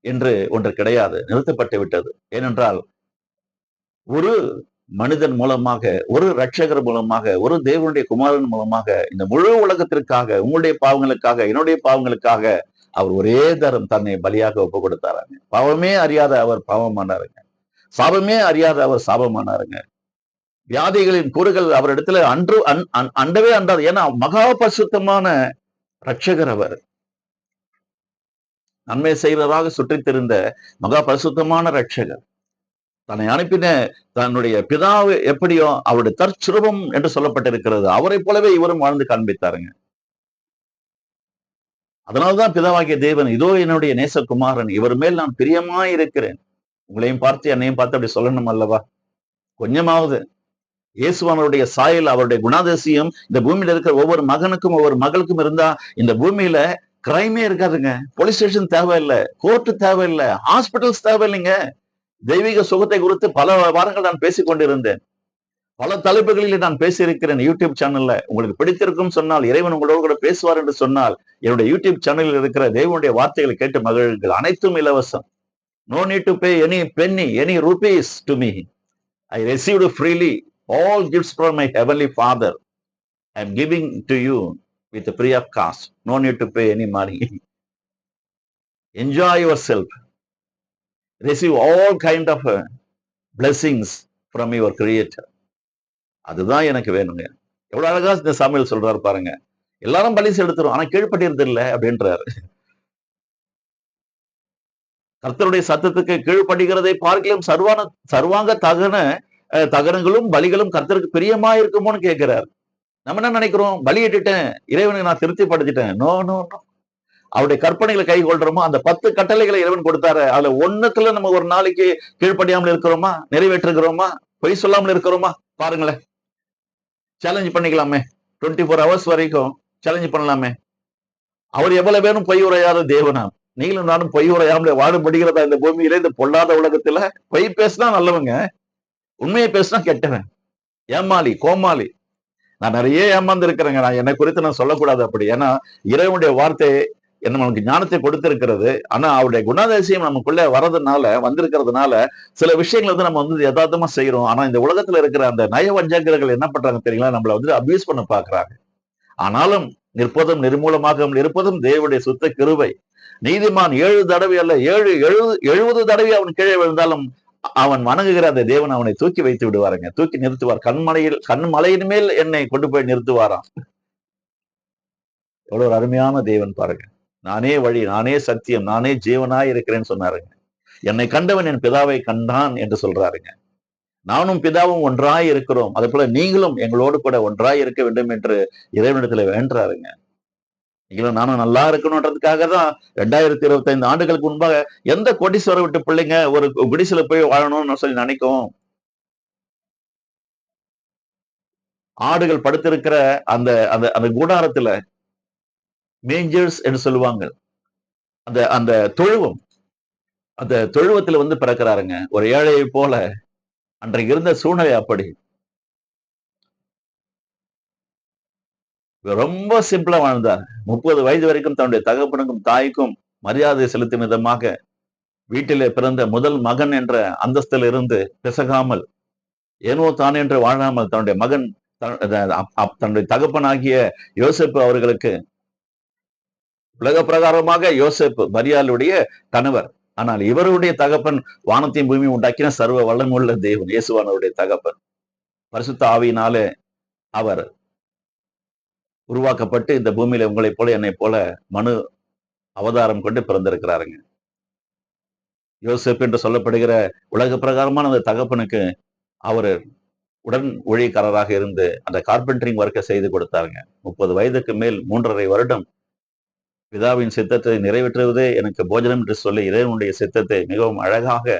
என்று ஒன்று கிடையாது, நிறுத்தப்பட்டு விட்டது. ஏனென்றால் ஒரு மனிதன் மூலமாக, ஒரு ரட்சகர் மூலமாக, ஒரு தேவனுடைய குமாரன் மூலமாக இந்த முழு உலகத்திற்காக, உங்களுடைய பாவங்களுக்காக, என்னுடைய பாவங்களுக்காக அவர் ஒரே தரம் தன்னை பலியாக ஒப்பு கொடுத்தாராங்க. பாவமே அறியாத அவர் பாவமானாருங்க. சாபமே அறியாத அவர் சாபமானாருங்க. வியாதிகளின் கூறுகள் அவரிடத்துல அண்டவே அண்டாது. ஏன்னா மகா பரிசுத்தமான ரட்சகர் அவர். நன்மை செய்வதாக சுற்றித் திரிந்த மகா பரிசுத்தமான ரட்சகர். தன்னை அனுப்பின தன்னுடைய பிதாவு எப்படியோ அவருடைய தற்சுரூபம் என்று சொல்லப்பட்டிருக்கிறது. அவரை போலவே இவரும் வாழ்ந்து காண்பித்தாருங்க. அதனால்தான் பிதாவாகிய தேவன், இதோ என்னுடைய நேசகுமாரன், இவர் மேல் நான் பிரியமாய் இருக்கிறேன். உங்களையும் பார்த்து என்னையும் பார்த்து அப்படி சொல்லணும் அல்லவா? கொஞ்சமாவது இயேசுவானவருடைய சாயல், அவருடைய குணாதிசயம் இந்த பூமியில இருக்கிற ஒவ்வொரு மகனுக்கும் ஒவ்வொரு மகளுக்கும் இருந்தா இந்த பூமியில கிரைமே இருக்காதுங்க. போலீஸ் ஸ்டேஷன் தேவையில்லை, கோர்ட்டு தேவையில்லை, ஹாஸ்பிட்டல்ஸ் தேவையில்லைங்க. தெய்வீக சுகத்தை குறித்து பல வாரங்கள் நான் பேசிக் கொண்டிருந்தேன். பல தலைப்புகளில் நான் பேசியிருக்கிறேன் யூடியூப் சேனல்ல. உங்களுக்கு பிடித்திருக்கும் சொன்னால், இறைவன் உங்களோடு கூட பேசுவார் என்று சொன்னால், என்னுடைய யூடியூப் சேனலில் இருக்கிற தேவனுடைய வார்த்தைகளை கேட்டு மகிழுங்கள். அனைத்தும் இலவசம். No need to pay any penny, any rupees to me. I received freely all gifts from my heavenly Father. I am giving to you with free of cost. No need to pay any money. Enjoy yourself. Receive all kind of blessings from your Creator. அதுதான் எனக்கு வேணுங்க. எவ்வளவு அழகா இந்த Samuel சொல்றாரு பாருங்க. எல்லாரும் பலி செலுத்துறோம், ஆனா கீழ்ப்படிறது இல்லை அப்படின்றாரு. கர்த்தருடைய சத்தத்துக்கு கீழ்ப்படுகிறதை பார்க்கலாம் சர்வாங்க தகனங்களும் பலிகளும் கர்த்தருக்கு பிரியமா இருக்குமோன்னு கேட்கிறார். நம்ம என்ன நினைக்கிறோம்? பலியிட்டுட்டேன், இறைவனை நான் திருப்திப்படுத்திட்டேன். No no no. அவருடைய கற்பனைகளை கை கொள்றோமோ, அந்த 10 கட்டளைகளை இறைவன் கொடுத்தாரு. அதுல ஒண்ணுத்துல நம்ம ஒரு நாளைக்கு கீழ்ப்படியாமல் இருக்கிறோமா? நிறைவேற்றுகிறோமா? பொய் சொல்லாமல் இருக்கிறோமா? பாருங்களேன். சேலஞ்ச் பண்ணிக்கலாமே. 24 hours வரைக்கும் சேலஞ்ச் பண்ணலாமே. அவர் எவ்வளவு பேரும் பொய் உரையாத தேவனா? நீங்களும் நானும் பொய் உரையாமலே வாழப்படுகிறதா இந்த பூமியில, இந்த பொல்லாத உலகத்துல? பொய் பேசினா நல்லவங்க, உண்மையை பேசினா கெட்டவன், ஏமாளி, கோமாளி. நான் நிறைய ஏமாந்து இருக்கிறேங்க. நான் என்னை குறித்து நான் சொல்லக்கூடாது அப்படி. ஏன்னா இறைவனுடைய வார்த்தை நமக்கு ஞானத்தை கொடுத்திருக்கிறது. ஆனா அவருடைய குணாதிசயம் நமக்குள்ள வந்திருக்கிறதுனால சில விஷயங்களை நம்ம யதார்த்தமா செய்யறோம். ஆனா இந்த உலகத்துல இருக்கிற அந்த நயவஞ்சகர்கள் என்ன பண்றாங்க தெரியுங்களா? நம்மள அபியூஸ் பண்ண பாக்குறாங்க. ஆனாலும் நிற்பதும் நிர்மூலமாக இருப்பதும் தேவனுடைய சுத்த கிருபை. நீதிமான் 7 தடவை அல்ல 70 தடவை அவன் கீழே விழுந்தாலும் அவன் வணங்குகிற அந்த தேவன் அவனை தூக்கி வைத்து விடுவாருங்க. தூக்கி நிறுத்துவார். கண்மலையின் மேல் என்னை கொண்டு போய் நிறுத்துவாராம். எவ்வளவு ஒரு அருமையான தேவன் பாருங்க. நானே வழி, நானே சத்தியம், நானே ஜீவனாய் இருக்கிறேன்னு சொன்னாருங்க. என்னை கண்டவன் என் பிதாவை கண்டான் என்று சொல்றாருங்க. நானும் பிதாவும் ஒன்றாய் இருக்கிறோம், அதே போல நீங்களும் எங்களோடு கூட ஒன்றாய் இருக்க வேண்டும் என்று இறைவனிடத்துல வேண்டாருங்க. நீங்களும் நானும் நல்லா இருக்கணும்ன்றதுக்காக தான் 2025 ஆண்டுகளுக்கு முன்பாக எந்த கோடீஸ்வர விட்டு பிள்ளைங்க ஒரு குடிசையில போய் வாழணும்னு சொல்லி நினைக்கும். ஆடுகள் படுத்திருக்கிற அந்த அந்த அந்த கூடாரத்துல மேஞ்சர்ஸ் என்று சொல்லுவாங்க. அந்த அந்த தொழுவம், அந்த தொழுவத்துல பிறக்கிறாருங்க. ஒரு ஏழையை போல. அன்றைக்கு இருந்த சூழ்நிலை அப்படி. ரொம்ப சிம்பிளா வாழ்ந்தார். 30 வயது வரைக்கும் தன்னுடைய தகப்பனுக்கும் தாய்க்கும் மரியாதை செலுத்தும் விதமாக வீட்டிலே பிறந்த முதல் மகன் என்ற அந்தஸ்தில் இருந்து பிசகாமல், ஏனோ தான் என்று வாழாமல் தன்னுடைய மகன் தன்னுடைய தகப்பனாகிய யோசேப்பு அவர்களுக்கு உலக பிரகாரமாக யோசேப்பு மரியாளுடைய கணவர். ஆனால் இவருடைய தகப்பன் வானத்தையும் பூமியும் உண்டாக்கின சர்வ வல்லமுள்ள தேவன், இயேசுவானவருடைய தகப்பன். பரிசுத்த ஆவியினாலே அவர் உருவாக்கப்பட்டு இந்த பூமியில உங்களைப் போல என்னை போல மனு அவதாரம் கொண்டு பிறந்திருக்கிறாருங்க. யோசேப்பு என்று சொல்லப்படுகிற உலக பிரகாரமான அந்த தகப்பனுக்கு அவர் உடன் ஊழியக்காரராக இருந்து அந்த கார்பெண்டரிங் ஒர்க்கை செய்து கொடுத்தாருங்க. 30 வயதுக்கு மேல் 3.5 வருடம் பிதாவின் சித்தத்தை நிறைவேற்றுவதே எனக்கு போஜனம் என்று சொல்லி இறைவனுடைய சித்தத்தை மிகவும் அழகாக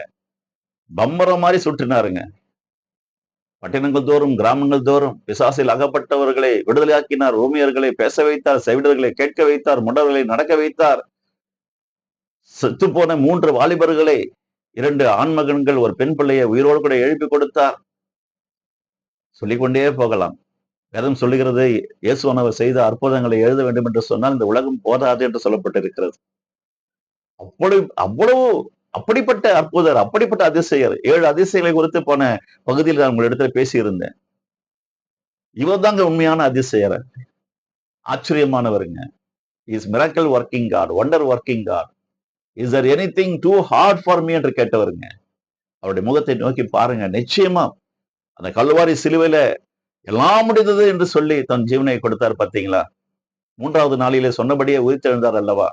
பம்பரம் மாதிரி சுற்றினாருங்க. பட்டினங்கள் தோறும், கிராமங்கள் தோறும் பிசாசில் அகப்பட்டவர்களை விடுதலையாக்கினார். ஊமையர்களை பேச வைத்தார், செவிடர்களை கேட்க வைத்தார், முடர்களை நடக்க வைத்தார். செத்து போன 3 வாலிபர்களை 2 ஆண்மகன்கள் ஒரு பெண் பிள்ளையை உயிரோடு கூட எழுப்பி கொடுத்தார். சொல்லிக்கொண்டே போகலாம். வேதம் சொல்லுகிறது, இயேசுவானவர் செய்த அற்புதங்களை எழுத வேண்டும் என்று சொன்னால் இந்த உலகம் போதாது என்று சொல்லப்பட்டிருக்கிறது. அவ்வளவு அவ்வளவு அப்படிப்பட்ட அற்புதர், அப்படிப்பட்ட அதிசயர். 7 அதிசயங்களை குறித்து போன பகுதியில் நான் உங்களிடத்துல பேசியிருந்தேன். இவர் தாங்க உண்மையான அதிசயர். ஆச்சரியமானவருங்க. Is miracle working God, wonder working God. Is there anything too hard for me என்று கேட்டவருங்க. அவருடைய முகத்தை நோக்கி பாருங்க. நிச்சயமா அந்த கல்வாரி சிலுவையில எல்லாம் முடிந்தது என்று சொல்லி தன் ஜீவனை கொடுத்தார் பார்த்தீங்களா? 3வது நாளிலே சொன்னபடியே உயிர்த்தெழுந்தார் அல்லவா?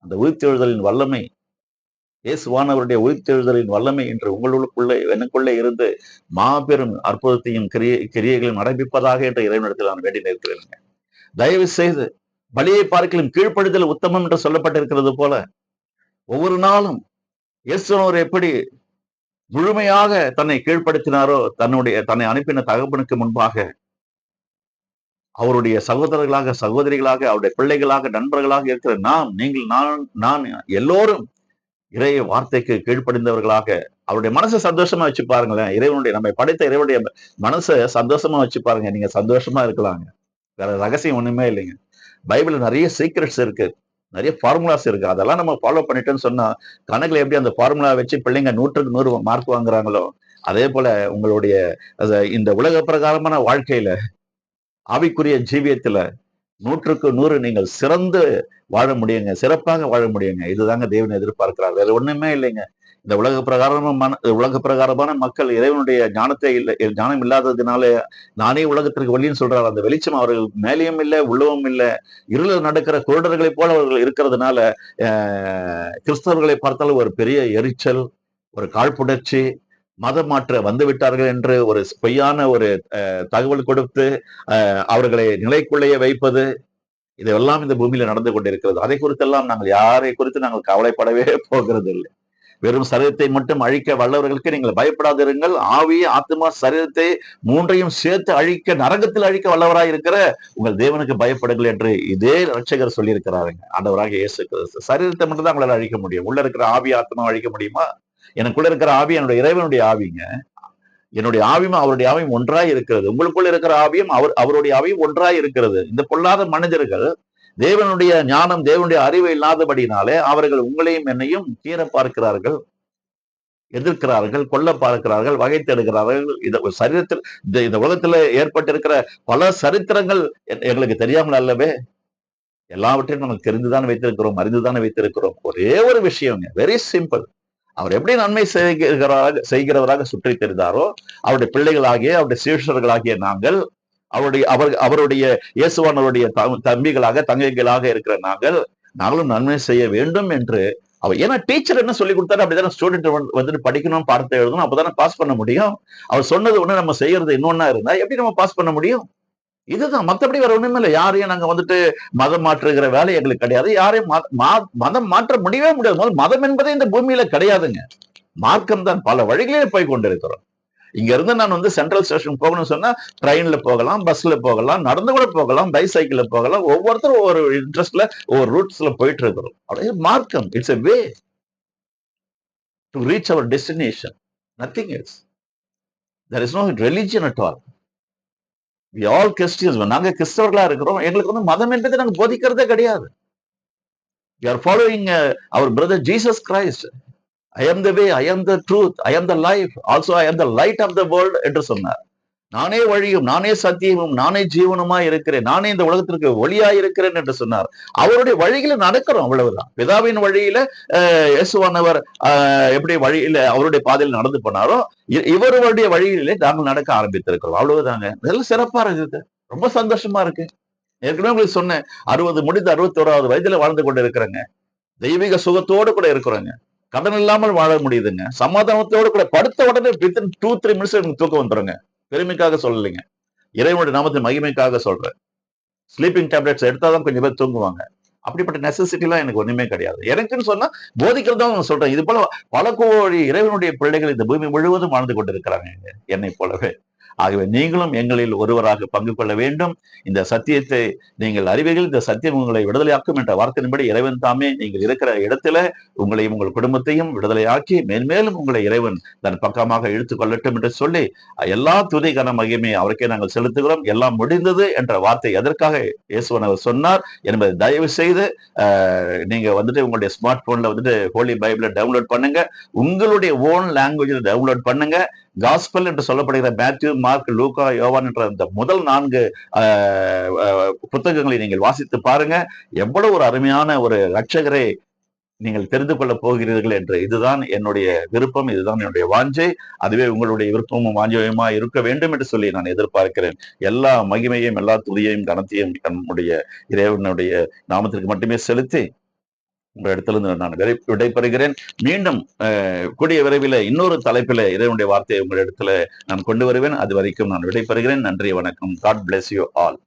அந்த உயிர்த்தெழுதலின் வல்லமை, இயேசுவானவருடைய உயிர்த்தெழுதலின் வல்லமை என்று உங்களுக்குள்ளே எனக்குள்ளே இருந்து மாபெரும் அற்புதத்தையும் கிரியைகளையும் நடப்பிப்பதாக என்ற இறைவனிடத்தில் நான் வேண்டி நிற்கிறேன். தயவு செய்து பலியை பார்க்கலும் கீழ்ப்படுதல் உத்தமம் என்று சொல்லப்பட்டிருக்கிறது போல ஒவ்வொரு நாளும் இயேசுவர் எப்படி முழுமையாக தன்னை கீழ்ப்படுத்தினாரோ, தன்னை அனுப்பின தகப்பனுக்கு முன்பாக அவருடைய சகோதரர்களாக, சகோதரிகளாக, அவருடைய பிள்ளைகளாக, நண்பர்களாக இருக்கிற நாம், நீங்கள், நான் எல்லோரும் இறை வார்த்தைக்கு கீழ்ப்படிந்தவர்களாக அவருடைய மனசை சந்தோஷமா வச்சு பாருங்களேன். இறைவனுடைய நம்மை படைத்த இறைவனுடைய மனசை சந்தோஷமா வச்சு பாருங்க. நீங்க சந்தோஷமா இருக்கலாங்க. வேற ரகசியம் ஒண்ணுமே இல்லைங்க. பைபிள்ல நிறைய சீக்ரெட்ஸ் இருக்கு, நிறைய ஃபார்முலாஸ் இருக்கு. அதெல்லாம் நம்ம ஃபாலோ பண்ணிட்டோம்னு சொன்னா, கணக்குல எப்படி அந்த ஃபார்முலா வச்சு பிள்ளைங்க 100க்கு 100 மார்க் வாங்குறாங்களோ, அதே போல உங்களுடைய இந்த உலக பிரகாரமான வாழ்க்கையில, ஆவிக்குரிய ஜீவியத்துல 100க்கு 100 நீங்கள் சிறந்து வாழ முடியுங்க, சிறப்பாக வாழ முடியுங்க. இதுதாங்க தேவன் எதிர்பார்க்கிறார். வேற ஒண்ணுமே இல்லைங்க. இந்த உலக பிரகாரமான மக்கள் இறைவனுடைய ஞானத்தை இல்லை, ஞானம் இல்லாததுனால நானே உலகத்திற்கு ஒளின்னு சொல்றாரு. அந்த வெளிச்சம் அவர்கள் மேலேயும் இல்லை, உள்ளவும் இல்லை. இருளில் நடக்கிற குருடர்களைப் போல அவர்கள் இருக்கிறதுனால கிறிஸ்தவர்களை பார்த்தாலும் ஒரு பெரிய எரிச்சல், ஒரு காழ்ப்புணர்ச்சி, மதம் மாற்ற வந்து விட்டார்கள் என்று ஒரு பொய்யான ஒரு தகவல் கொடுத்து அவர்களை நிலைக்குள்ளேயே வைப்பது, இதெல்லாம் இந்த பூமியில நடந்து கொண்டிருக்கிறது. அதை குறித்தெல்லாம் நாங்கள் யாரை குறித்து நாங்கள் கவலைப்படவே போகிறது இல்லை. வெறும் சரீரத்தை மட்டும் அழிக்க வல்லவர்களுக்கு நீங்கள் பயப்படாதிருங்கள். ஆவி, ஆத்மா, சரீரத்தை மூன்றையும் சேர்த்து அழிக்க, நரகத்தில் அழிக்க வல்லவராய் இருக்கிற உங்கள் தேவனுக்கு பயப்படுங்கள் என்று இதே ரட்சகர் சொல்லியிருக்கிறாருங்க. ஆண்டவராக இயேசு கிறிஸ்து. சரீரத்தை மட்டும் தான் உங்களால் அழிக்க முடியும். உள்ள இருக்கிற ஆவி, ஆத்மா அழிக்க முடியுமா? எனக்குள்ள இருக்கிற ஆவி என்னுடைய இறைவனுடைய ஆவிங்க. என்னுடைய ஆவியும் அவருடைய ஆவியும் ஒன்றாய் இருக்கிறது. உங்களுக்குள்ள இருக்கிற ஆவியும் அவருடைய ஆவியும் ஒன்றாய் இருக்கிறது. இந்த பொல்லாத மனிதர்கள் தேவனுடைய ஞானம், தேவனுடைய அறிவு இல்லாதபடினாலே அவர்கள் உங்களையும் என்னையும் கீற பார்க்கிறார்கள், எதிர்க்கிறார்கள், கொல்ல பார்க்கிறார்கள், வகை தேடுகிறார்கள். இந்த சரீரத்தில் இந்த உலகத்துல ஏற்பட்டிருக்கிற பல சரித்திரங்கள் எங்களுக்கு தெரியாமல் அல்லவே. எல்லாவற்றையும் நமக்கு தெரிந்துதான் வைத்திருக்கிறோம், அறிந்துதான் வைத்திருக்கிறோம். ஒரே ஒரு விஷயங்க, வெரி சிம்பிள். அவர் எப்படி நன்மை செய்கிறவராக சுற்றி தெரிந்தாரோ, அவருடைய பிள்ளைகளாகிய, அவருடைய சீஷர்களாகிய நாங்கள், அவருடைய இயேசுவானவருடைய தம்பிகளாக, தங்கைகளாக இருக்கிற நாங்களும் நன்மை செய்ய வேண்டும் என்று அவர், ஏன்னா டீச்சர் என்ன சொல்லி கொடுத்தாரு அப்படிதானே ஸ்டூடெண்ட் வந்துட்டு படிக்கணும், பாடத்தை எழுதணும், அப்பதானே பாஸ் பண்ண முடியும். அவர் சொன்னது ஒண்ணு, நம்ம செய்யறது இன்னொன்னா இருந்தா எப்படி நம்ம பாஸ் பண்ண முடியும்? இதுதான், மத்தபடி வேற ஒண்ணுமே இல்லை. யாரையும் நாங்க வந்துட்டு மதம் மாற்றுகிற வேலை எங்களுக்கு கிடையாது. யாரையும் மதம் மாற்ற முடியவே முடியாது. மதம் என்பதே இந்த பூமியில கிடையாதுங்க. மார்க்கம் தான். பல வழிகளிலே போய் கொண்டிருக்கிறோம். இங்க இருந்து நான் வந்து சென்ட்ரல் ஸ்டேஷன் போகணும்னு சொன்னா ட்ரெயின்ல போகலாம், பஸ்ல போகலாம், நடந்து கூட போகலாம், பைசைக்கிள்ல போகலாம். ஒவ்வொருத்தரும் ஒவ்வொரு இன்ட்ரெஸ்ட்ல ஒவ்வொரு ரூட்ஸ்ல போயிட்டு இருக்கிறோம். அப்படியே மார்க்கம், it's a way to reach our destination, nothing else. There is no religion at all. We all Christians. நாங்க கிறிஸ்தவர்களா இருக்கிறோம். எங்களுக்கு வந்து மதம் என்பதை நாங்க போதிக்கிறதே கிடையாது. We are following our brother Jesus Christ. I am the way, I am the truth, I am the life, also I am the light of the world என்று சொன்னார். நானே வழியும், நானே சத்தியமும், நானே ஜீவனுமாய் இருக்கிறேன், நானே இந்த உலகத்திற்கு ஒளியாய் இருக்கிறேன் என்று சொன்னார். அவருடைய வழியில நடக்கிறோம், அவ்வளவுதான். பிதாவின் வழியில இயேசுவானவர் எப்படி வழியில அவருடைய பாதையில் நடந்து போனாரோ, இவருடைய வழியிலே நாங்கள் நடக்க ஆரம்பித்திருக்கிறோம். அவ்வளவுதாங்க. இதெல்லாம் சிறப்பா இருக்குது, ரொம்ப சந்தோஷமா இருக்கு. ஏற்கனவே உங்களுக்கு சொன்னேன், 60 முடிந்து 61வது வயதுல வாழ்ந்து கொண்டு இருக்கிறேங்க. தெய்வீக சுகத்தோடு கூட இருக்கிறேங்க. கடன் இல்லாமல் வாழ முடியுதுங்க. சமாதானத்தோடு கூட படுத்த உடனே வித்தின் 2-3 மினிட்ஸ் எனக்கு தூக்கம் வந்துருங்க. பெருமைக்காக சொல்லலைங்க, இறைவனுடைய நாமத்தின் மகிமைக்காக சொல்றேன். ஸ்லீப்பிங் டேப்லெட்ஸ் எடுத்தாதான் கொஞ்சம் பேர் தூங்குவாங்க. அப்படிப்பட்ட நெசசிட்டி எல்லாம் எனக்கு ஒண்ணுமே கிடையாது. எனக்குன்னு சொன்னா போதிக்கிறதா நான் சொல்றேன். இது போல பல கோடி இறைவனுடைய பிள்ளைகள் இந்த பூமி முழுவதும் வாழ்ந்து கொண்டிருக்கிறாங்க என்னை போலவே. ஆகவே நீங்களும் எங்களில் ஒருவராக பங்கு கொள்ள வேண்டும். இந்த சத்தியத்தை நீங்கள் அறிவீர்கள், இந்த சத்தியம் உங்களை விடுதலையாக்கும் என்ற வார்த்தையின்படி இறைவன் தாமே நீங்கள் இருக்கிற இடத்துல உங்களையும் உங்கள் குடும்பத்தையும் விடுதலையாக்கி மேன்மேலும் உங்களை இறைவன் தன் பக்கமாக இழுத்துக் கொள்ளட்டும் என்று சொல்லி எல்லா துதி கன மகிமை அவருக்கே நாங்கள் செலுத்துகிறோம். எல்லாம் முடிந்தது என்ற வார்த்தை எதற்காக இயேசுவன் அவர் சொன்னார் என்பதை தயவு செய்து நீங்க வந்துட்டு உங்களுடைய ஸ்மார்ட் போன்ல வந்துட்டு ஹோலி பைபிளை டவுன்லோட் பண்ணுங்க, உங்களுடைய ஓன் லாங்குவேஜில் டவுன்லோட் பண்ணுங்க. காஸ்பல் என்று சொல்லப்படுகிற மேத்யூ, மார்க், லூக்கா, யோவான் என்ற இந்த முதல் 4 புத்தகங்களை நீங்கள் வாசித்து பாருங்க. எவ்வளவு ஒரு அருமையான ஒரு ரட்சகரை நீங்கள் தெரிந்து கொள்ள போகிறீர்கள் என்று. இதுதான் என்னுடைய விருப்பம், இதுதான் என்னுடைய வாஞ்சை. அதுவே உங்களுடைய விருப்பமும் வாஞ்சையுமா இருக்க வேண்டும் என்று சொல்லி நான் எதிர்பார்க்கிறேன். எல்லா மகிமையும் எல்லா துதியையும் கனத்தையும் நம்முடைய இறைவனுடைய நாமத்திற்கு மட்டுமே செலுத்தி உங்க இடத்திலிருந்து நான் விடைபெறுகிறேன். மீண்டும் கூடிய விரைவில் இன்னொரு தலைப்பில இறைவனுடைய வார்த்தையை உங்கள் இடத்துல நான் கொண்டு வருவேன். அது வரைக்கும் நான் விடைபெறுகிறேன். நன்றி, வணக்கம். God bless you all.